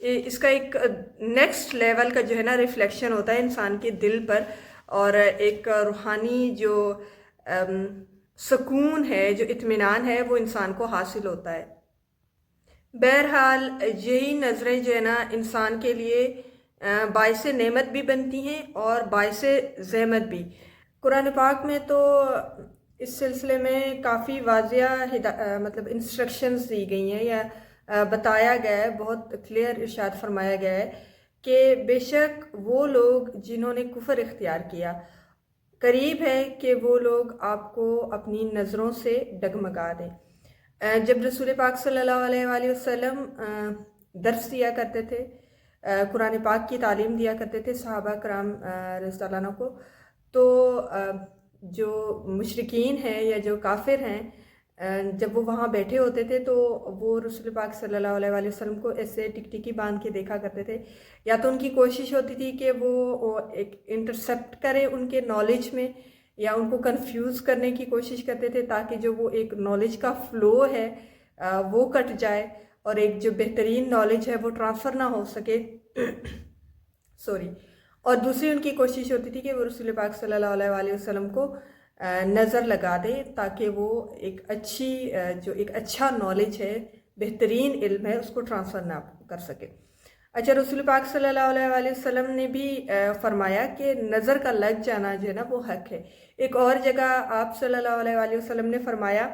اس کا ایک next level کا جو ہے نا ریفلیکشن ہوتا ہے انسان کے دل پر، اور ایک روحانی جو سکون ہے، جو اطمینان ہے، وہ انسان کو حاصل ہوتا ہے۔ بہرحال یہی نظریں جو ہے نا انسان کے لیے باعث نعمت بھی بنتی ہیں اور باعث زحمت بھی۔ قرآن پاک میں تو اس سلسلے میں کافی واضح مطلب انسٹرکشنز دی گئی ہیں، یا بتایا گیا ہے، بہت کلیئر ارشاد فرمایا گیا ہے کہ بے شک وہ لوگ جنہوں نے کفر اختیار کیا، قریب ہے کہ وہ لوگ آپ کو اپنی نظروں سے ڈگمگا دیں۔ جب رسول پاک صلی اللہ علیہ وآلہ وسلم درس دیا کرتے تھے، قرآن پاک کی تعلیم دیا کرتے تھے صحابہ کرام رضی اللہ عنہ کو، تو جو مشرکین ہیں یا جو کافر ہیں، جب وہ وہاں بیٹھے ہوتے تھے تو وہ رسول پاک صلی اللہ علیہ وآلہ وسلم کو ایسے ٹکٹکی باندھ کے دیکھا کرتے تھے، یا تو ان کی کوشش ہوتی تھی کہ وہ ایک انٹرسپٹ کرے ان کے نالج میں، یا ان کو کنفیوز کرنے کی کوشش کرتے تھے تاکہ جو وہ ایک نالج کا فلو ہے وہ کٹ جائے، اور ایک جو بہترین نالج ہے وہ ٹرانسفر نہ ہو سکے سوری۔ اور دوسری ان کی کوشش ہوتی تھی کہ وہ رسول پاک صلی اللہ علیہ وآلہ وسلم کو نظر لگا دے تاکہ وہ ایک اچھا نالج ہے، بہترین علم ہے، اس کو ٹرانسفر نہ کر سکے۔ اچھا، رسول پاک صلی اللہ علیہ وآلہ وسلم نے بھی فرمایا کہ نظر کا لگ جانا جو ہے نا وہ حق ہے۔ ایک اور جگہ آپ صلی اللہ علیہ وآلہ وسلم نے فرمایا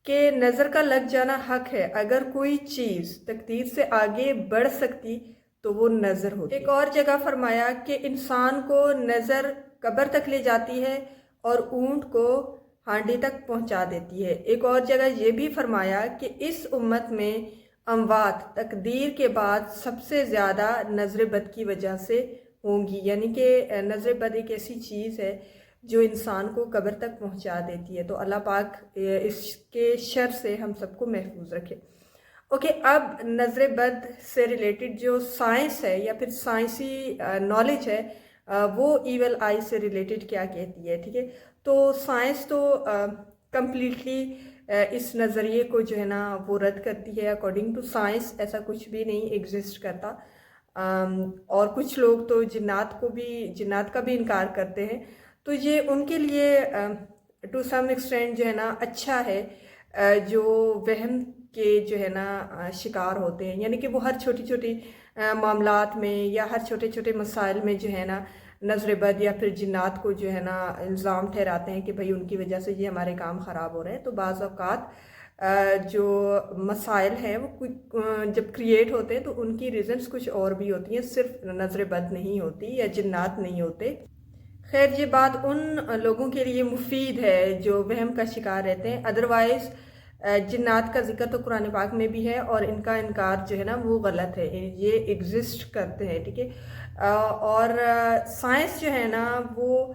کہ نظر کا لگ جانا حق ہے، اگر کوئی چیز تقدیر سے آگے بڑھ سکتی تو وہ نظر ہوتی۔ ایک اور جگہ فرمایا کہ انسان کو نظر قبر تک لے جاتی ہے اور اونٹ کو ہانڈی تک پہنچا دیتی ہے۔ ایک اور جگہ یہ بھی فرمایا کہ اس امت میں اموات تقدیر کے بعد سب سے زیادہ نظر بد کی وجہ سے ہوں گی، یعنی کہ نظر بد ایک ایسی چیز ہے جو انسان کو قبر تک پہنچا دیتی ہے۔ تو اللہ پاک اس کے شر سے ہم سب کو محفوظ رکھے۔ اوکے، اب نظر بد سے ریلیٹڈ جو سائنس ہے یا پھر سائنسی نالج ہے، وہ ایول آئی سے ریلیٹڈ کیا کہتی ہے، ٹھیک ہے؟ تو سائنس تو کمپلیٹلی اس نظریے کو جو ہے نا وہ رد کرتی ہے۔ اکارڈنگ ٹو سائنس ایسا کچھ بھی نہیں ایگزسٹ کرتا، اور کچھ لوگ تو جنات کا بھی انکار کرتے ہیں، تو یہ ان کے لیے ٹو سم ایکسٹینٹ جو ہے نا اچھا ہے، جو وہم کے جو ہے نا شکار ہوتے ہیں، یعنی کہ وہ ہر چھوٹی چھوٹی معاملات میں یا ہر چھوٹے چھوٹے مسائل میں جو ہے نا نظر بد یا پھر جنات کو جو ہے نا الزام ٹھہراتے ہیں کہ بھئی ان کی وجہ سے یہ ہمارے کام خراب ہو رہے ہیں۔ تو بعض اوقات جو مسائل ہیں وہ جب کریٹ ہوتے ہیں تو ان کی ریزنز کچھ اور بھی ہوتی ہیں، صرف نظر بد نہیں ہوتی یا جنات نہیں ہوتے۔ خیر، یہ بات ان لوگوں کے لیے مفید ہے جو وہم کا شکار رہتے ہیں، ادروائز جنات کا ذکر تو قرآن پاک میں بھی ہے اور ان کا انکار جو ہے نا وہ غلط ہے، یہ ایگزسٹ کرتے ہیں، ٹھیک ہے؟ اور سائنس جو ہے نا وہ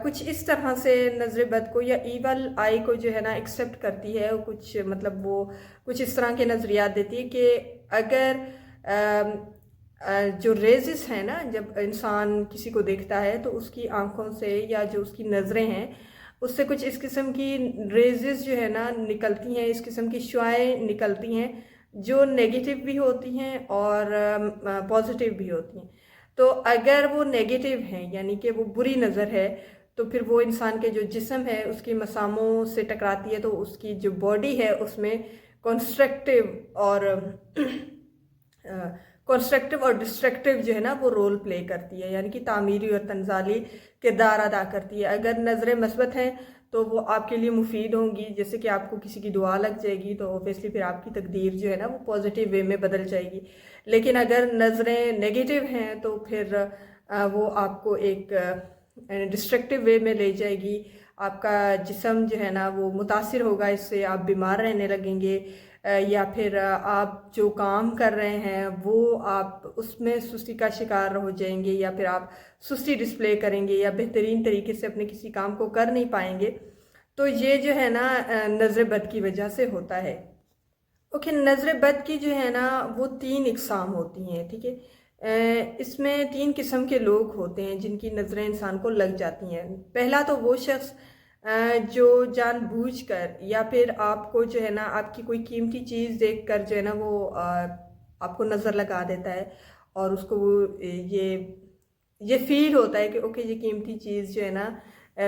کچھ اس طرح سے نظر بد کو یا ایول آئی کو جو ہے نا ایکسیپٹ کرتی ہے، کچھ مطلب وہ کچھ اس طرح کے نظریات دیتی ہے کہ اگر جو ریزز ہیں نا، جب انسان کسی کو دیکھتا ہے تو اس کی آنکھوں سے یا جو اس کی نظریں ہیں اس سے کچھ اس قسم کی ریزز جو ہے نا نکلتی ہیں، اس قسم کی شعاعیں نکلتی ہیں جو نیگیٹو بھی ہوتی ہیں اور پازیٹیو بھی ہوتی ہیں۔ تو اگر وہ نیگیٹو ہیں یعنی کہ وہ بری نظر ہے تو پھر وہ انسان کے جو جسم ہے اس کی مساموں سے ٹکراتی ہے، تو اس کی جو باڈی ہے اس میں کنسٹرکٹیو اور ڈسٹرکٹیو جو ہے نا وہ رول پلے کرتی ہے، یعنی کہ تعمیری اور تنزالی کردار ادا کرتی ہے۔ اگر نظریں مثبت ہیں تو وہ آپ کے لیے مفید ہوں گی، جیسے کہ آپ کو کسی کی دعا لگ جائے گی تو اوبیسلی پھر آپ کی تقدیر جو ہے نا وہ پازیٹیو وے میں بدل جائے گی۔ لیکن اگر نظریں نیگیٹو ہیں تو پھر وہ آپ کو ایک ڈسٹرکٹیو وے میں لے جائے گی، آپ کا جسم جو ہے نا وہ متاثر ہوگا، اس سے آپ بیمار رہنے لگیں گے، یا پھر آپ جو کام کر رہے ہیں وہ آپ اس میں سستی کا شکار ہو جائیں گے، یا پھر آپ سستی ڈسپلے کریں گے یا بہترین طریقے سے اپنے کسی کام کو کر نہیں پائیں گے۔ تو یہ جو ہے نا نظر بد کی وجہ سے ہوتا ہے۔ اوکے، نظر بد کی جو ہے نا وہ 3 اقسام ہوتی ہیں، ٹھیک ہے؟ اس میں 3 قسم کے لوگ ہوتے ہیں جن کی نظریں انسان کو لگ جاتی ہیں۔ پہلا تو وہ شخص جو جان بوجھ کر یا پھر آپ کو جو ہے نا آپ کی کوئی قیمتی چیز دیکھ کر جو ہے نا وہ آپ کو نظر لگا دیتا ہے اور اس کو وہ یہ فیل ہوتا ہے کہ اوکے یہ قیمتی چیز جو ہے نا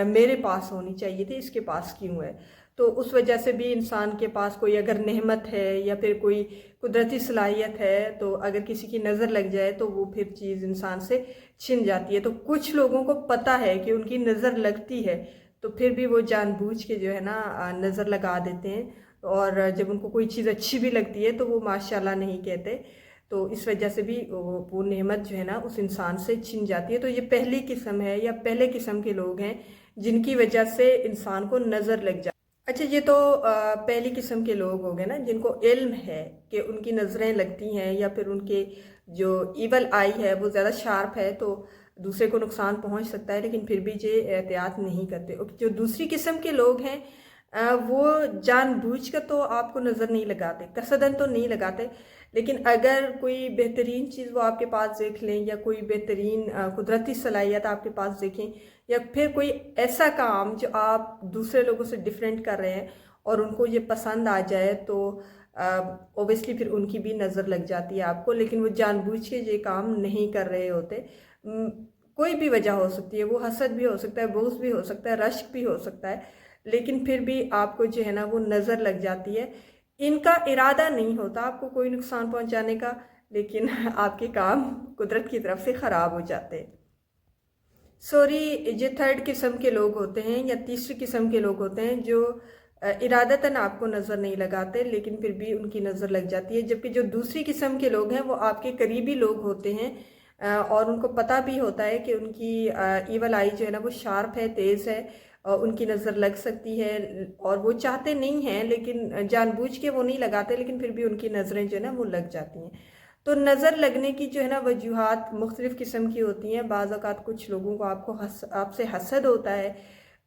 میرے پاس ہونی چاہیے تھی، اس کے پاس کیوں ہے؟ تو اس وجہ سے بھی انسان کے پاس کوئی اگر نعمت ہے یا پھر کوئی قدرتی صلاحیت ہے تو اگر کسی کی نظر لگ جائے تو وہ پھر چیز انسان سے چھن جاتی ہے۔ تو کچھ لوگوں کو پتہ ہے کہ ان کی نظر لگتی ہے تو پھر بھی وہ جان بوجھ کے جو ہے نا نظر لگا دیتے ہیں، اور جب ان کو کوئی چیز اچھی بھی لگتی ہے تو وہ ماشاءاللہ نہیں کہتے، تو اس وجہ سے بھی وہ نعمت جو ہے نا اس انسان سے چھن جاتی ہے۔ تو یہ پہلی قسم ہے یا پہلے قسم کے لوگ ہیں جن کی وجہ سے انسان کو نظر لگ جاتی ہے۔ اچھا، یہ تو پہلی قسم کے لوگ ہو گئے نا جن کو علم ہے کہ ان کی نظریں لگتی ہیں یا پھر ان کے جو ایول آئی ہے وہ زیادہ شارپ ہے تو دوسرے کو نقصان پہنچ سکتا ہے، لیکن پھر بھی یہ احتیاط نہیں کرتے۔ جو دوسری قسم کے لوگ ہیں وہ جان بوجھ کر تو آپ کو نظر نہیں لگاتے، قصدن تو نہیں لگاتے، لیکن اگر کوئی بہترین چیز وہ آپ کے پاس دیکھ لیں یا کوئی بہترین قدرتی صلاحیت آپ کے پاس دیکھیں یا پھر کوئی ایسا کام جو آپ دوسرے لوگوں سے ڈیفرنٹ کر رہے ہیں اور ان کو یہ پسند آ جائے تو اوبیسلی پھر ان کی بھی نظر لگ جاتی ہے آپ کو، لیکن وہ جان بوجھ کے یہ کام نہیں کر رہے ہوتے۔ کوئی بھی وجہ ہو سکتی ہے، وہ حسد بھی ہو سکتا ہے، بغض بھی ہو سکتا ہے، رشک بھی ہو سکتا ہے، لیکن پھر بھی آپ کو جو ہے نا وہ نظر لگ جاتی ہے۔ ان کا ارادہ نہیں ہوتا آپ کو کوئی نقصان پہنچانے کا، لیکن آپ کے کام قدرت کی طرف سے خراب ہو جاتے ہیں۔ سوری، یہ تھرڈ قسم کے لوگ ہوتے ہیں یا تیسری قسم کے لوگ ہوتے ہیں جو ارادتاً آپ کو نظر نہیں لگاتے لیکن پھر بھی ان کی نظر لگ جاتی ہے، جبکہ جو دوسری قسم کے لوگ ہیں وہ آپ کے قریبی لوگ ہوتے ہیں اور ان کو پتہ بھی ہوتا ہے کہ ان کی ایول آئی جو ہے نا وہ شارپ ہے، تیز ہے، اور ان کی نظر لگ سکتی ہے، اور وہ چاہتے نہیں ہیں لیکن جان بوجھ کے وہ نہیں لگاتے، لیکن پھر بھی ان کی نظریں جو ہے نا وہ لگ جاتی ہیں۔ تو نظر لگنے کی جو ہے نا وجوہات مختلف قسم کی ہوتی ہیں۔ بعض اوقات کچھ لوگوں کو آپ سے حسد ہوتا ہے،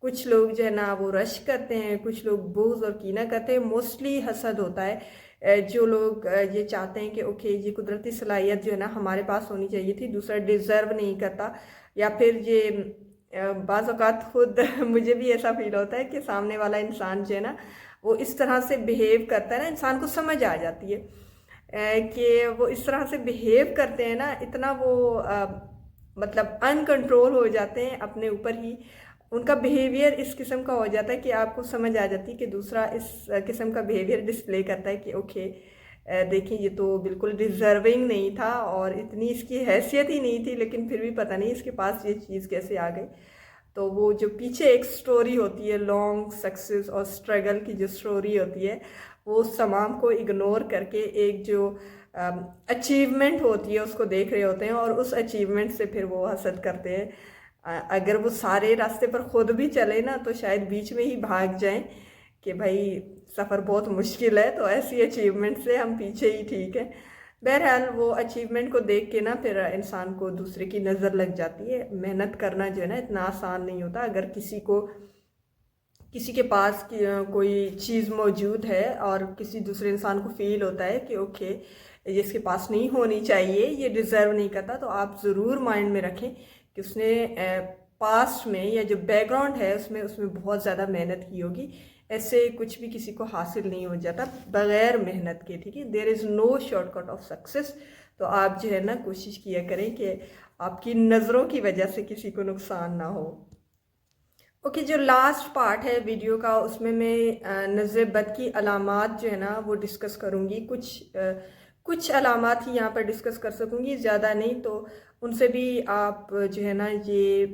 کچھ لوگ جو ہے نا وہ رشک کرتے ہیں، کچھ لوگ بغض اور کینہ کرتے ہیں۔ موسٹلی حسد ہوتا ہے، جو لوگ یہ چاہتے ہیں کہ اوکے یہ قدرتی صلاحیت جو ہے نا ہمارے پاس ہونی چاہیے تھی، دوسرا ڈیزرو نہیں کرتا، یا پھر یہ بعض اوقات خود مجھے بھی ایسا فیل ہوتا ہے کہ سامنے والا انسان جو ہے نا وہ اس طرح سے بیہیو کرتا ہے نا، انسان کو سمجھ آ جاتی ہے کہ وہ اس طرح سے بیہیو کرتے ہیں نا، اتنا وہ مطلب ان کنٹرول ہو جاتے ہیں اپنے اوپر ہی، ان کا بیہیویئر اس قسم کا ہو جاتا ہے کہ آپ کو سمجھ آ جاتی ہے کہ دوسرا اس قسم کا بیہیویئر ڈسپلے کرتا ہے کہ اوکے دیکھیں یہ تو بالکل ڈیزرونگ نہیں تھا اور اتنی اس کی حیثیت ہی نہیں تھی، لیکن پھر بھی پتہ نہیں اس کے پاس یہ چیز کیسے آ گئی۔ تو وہ جو پیچھے ایک سٹوری ہوتی ہے، لانگ سکسیس اور سٹرگل کی جو سٹوری ہوتی ہے، وہ اس تمام کو اگنور کر کے ایک جو اچیومنٹ ہوتی ہے اس کو دیکھ رہے ہوتے ہیں، اور اس اچیومنٹ سے پھر وہ حسد کرتے ہیں۔ اگر وہ سارے راستے پر خود بھی چلے نا تو شاید بیچ میں ہی بھاگ جائیں کہ بھائی سفر بہت مشکل ہے، تو ایسی اچیومنٹ سے ہم پیچھے ہی ٹھیک ہے۔ بہرحال وہ اچیومنٹ کو دیکھ کے نا پھر انسان کو دوسرے کی نظر لگ جاتی ہے۔ محنت کرنا جو ہے نا اتنا آسان نہیں ہوتا۔ اگر کسی کے پاس کوئی چیز موجود ہے اور کسی دوسرے انسان کو فیل ہوتا ہے کہ اوکے یہ اس کے پاس نہیں ہونی چاہیے، یہ ڈیزرو نہیں کرتا، تو آپ ضرور مائنڈ میں رکھیں کہ اس نے پاسٹ میں یا جو بیک گراؤنڈ ہے اس میں بہت زیادہ محنت کی ہوگی۔ ایسے کچھ بھی کسی کو حاصل نہیں ہو جاتا بغیر محنت کے، ٹھیک ہے؟ دیر از نو شارٹ کٹ آف سکسیس۔ تو آپ جو ہے نا کوشش کیا کریں کہ آپ کی نظروں کی وجہ سے کسی کو نقصان نہ ہو۔ اوکے، جو لاسٹ پارٹ ہے ویڈیو کا اس میں نظر بد کی علامات جو ہے نا وہ ڈسکس کروں گی۔ کچھ علامات ہی یہاں پر ڈسکس کر سکوں گی، زیادہ نہیں، تو ان سے بھی آپ جو ہے نا یہ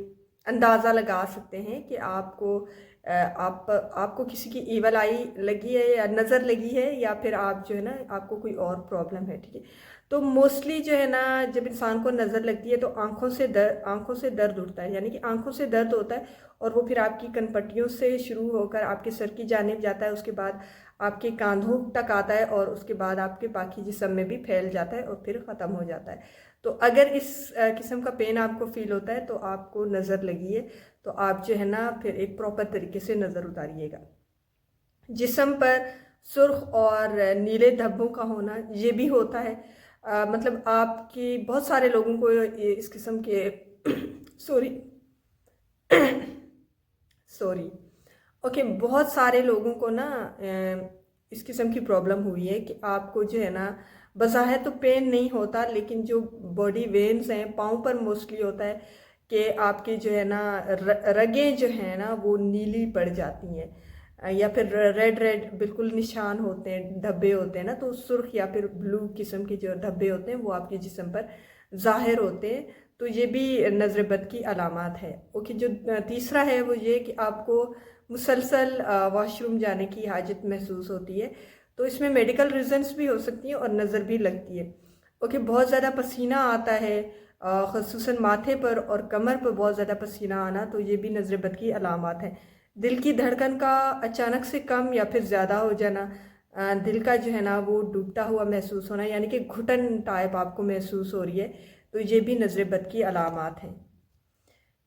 اندازہ لگا سکتے ہیں کہ آپ کو کسی کی ایول آئی لگی ہے یا نظر لگی ہے، یا پھر آپ جو ہے نا آپ کو کوئی اور پرابلم ہے، ٹھیک ہے؟ تو موسٹلی جو ہے نا جب انسان کو نظر لگتی ہے تو آنکھوں سے درد اٹھتا ہے، یعنی کہ آنکھوں سے درد ہوتا ہے، اور وہ پھر آپ کی کنپٹیوں سے شروع ہو کر آپ کے سر کی جانب جاتا ہے، اس کے بعد آپ کے کاندھوں تک آتا ہے، اور اس کے بعد آپ کے باقی جسم میں بھی پھیل جاتا ہے اور پھر ختم ہو جاتا ہے۔ تو اگر اس قسم کا پین آپ کو فیل ہوتا ہے تو آپ کو نظر لگی ہے، تو آپ جو ہے نا پھر ایک پراپر طریقے سے نظر اتاریے گا۔ جسم پر سرخ اور نیلے دھبوں کا ہونا یہ بھی ہوتا ہے، مطلب آپ کی بہت سارے لوگوں کو اس قسم کے سوری اوکے بہت سارے لوگوں کو نا اس قسم کی پرابلم ہوئی ہے کہ آپ کو جو ہے نا بظاہر تو پین نہیں ہوتا، لیکن جو باڈی وینز ہیں پاؤں پر موسٹلی ہوتا ہے کہ آپ کی جو ہے نا رگیں جو ہیں نا وہ نیلی پڑ جاتی ہیں، یا پھر ریڈ ریڈ بالکل نشان ہوتے ہیں، دھبے ہوتے ہیں نا، تو سرخ یا پھر بلو قسم کے جو دھبے ہوتے ہیں وہ آپ کے جسم پر ظاہر ہوتے ہیں، تو یہ بھی نظر بد کی علامات ہے۔ اوکے، جو تیسرا ہے وہ یہ کہ آپ کو مسلسل واش روم جانے کی حاجت محسوس ہوتی ہے، تو اس میں میڈیکل ریزنس بھی ہو سکتی ہیں اور نظر بھی لگتی ہے۔ اوکے، بہت زیادہ پسینہ آتا ہے، خصوصاً ماتھے پر اور کمر پر بہت زیادہ پسینہ آنا، تو یہ بھی نظر بد کی علامات ہیں۔ دل کی دھڑکن کا اچانک سے کم یا پھر زیادہ ہو جانا، دل کا جو ہے نا وہ ڈوبتا ہوا محسوس ہونا، یعنی کہ گھٹن ٹائپ آپ کو محسوس ہو رہی ہے، تو یہ بھی نظر بد کی علامات ہیں۔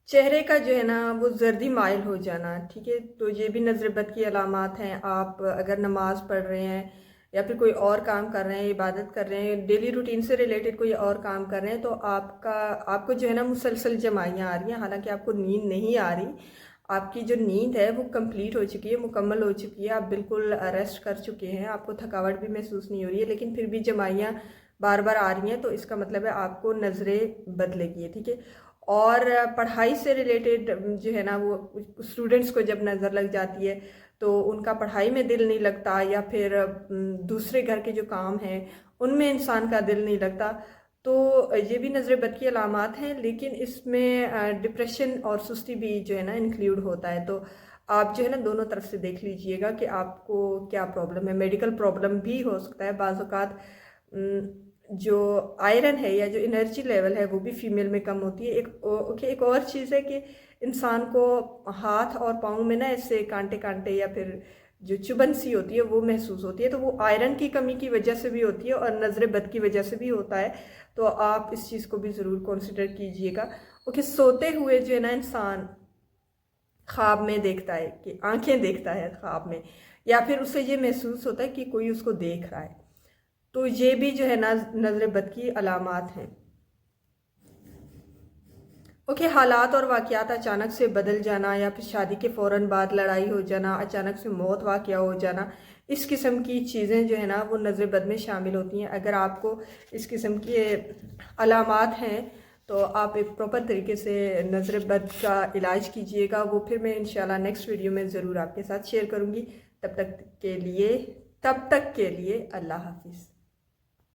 چہرے کا جو ہے نا وہ زردی مائل ہو جانا، ٹھیک ہے، تو یہ بھی نظر بد کی علامات ہیں۔ آپ اگر نماز پڑھ رہے ہیں یا پھر کوئی اور کام کر رہے ہیں، عبادت کر رہے ہیں، ڈیلی روٹین سے ریلیٹڈ کوئی اور کام کر رہے ہیں، تو آپ کو جو ہے نا مسلسل جمائیاں آ رہی ہیں، حالانکہ آپ کو نیند نہیں آ رہی، آپ کی جو نیند ہے وہ کمپلیٹ ہو چکی ہے، مکمل ہو چکی ہے، آپ بالکل ریسٹ کر چکے ہیں، آپ کو تھکاوٹ بھی محسوس نہیں ہو رہی ہے، لیکن پھر بھی جمائیاں بار بار آ رہی ہیں، تو اس کا مطلب ہے آپ کو نظریں بد لگی ہے، ٹھیک ہے۔ اور پڑھائی سے ریلیٹڈ جو ہے نا وہ اسٹوڈنٹس کو جب نظر لگ جاتی ہے تو ان کا پڑھائی میں دل نہیں لگتا، یا پھر دوسرے گھر کے جو کام ہیں ان میں انسان کا دل نہیں لگتا، تو یہ بھی نظر بد کی علامات ہیں، لیکن اس میں ڈپریشن اور سستی بھی جو ہے نا انکلیوڈ ہوتا ہے، تو آپ جو ہے نا دونوں طرف سے دیکھ لیجئے گا کہ آپ کو کیا پرابلم ہے۔ میڈیکل پرابلم بھی ہو سکتا ہے، بعض اوقات جو آئرن ہے یا جو انرجی لیول ہے وہ بھی فیمیل میں کم ہوتی ہے۔ ایک اور چیز ہے کہ انسان کو ہاتھ اور پاؤں میں نا ایسے کانٹے کانٹے یا پھر جو چبھن سی ہوتی ہے وہ محسوس ہوتی ہے، تو وہ آئرن کی کمی کی وجہ سے بھی ہوتی ہے اور نظر بد کی وجہ سے بھی ہوتا ہے، تو آپ اس چیز کو بھی ضرور کنسیڈر کیجئے گا۔ اوکے، سوتے ہوئے جو ہے نا انسان خواب میں دیکھتا ہے، کہ آنکھیں دیکھتا ہے خواب میں، یا پھر اسے یہ محسوس ہوتا ہے کہ کوئی اس کو دیکھ رہا ہے، تو یہ بھی جو ہے نا نظر بد کی علامات ہیں۔ اوکے، حالات اور واقعات اچانک سے بدل جانا، یا پھر شادی کے فوراً بعد لڑائی ہو جانا، اچانک سے موت واقعہ ہو جانا، اس قسم کی چیزیں جو ہے نا وہ نظر بد میں شامل ہوتی ہیں۔ اگر آپ کو اس قسم کی علامات ہیں تو آپ ایک پراپر طریقے سے نظر بد کا علاج کیجئے گا، وہ پھر میں انشاءاللہ نیکسٹ ویڈیو میں ضرور آپ کے ساتھ شیئر کروں گی۔ تب تک کے لیے اللہ حافظ۔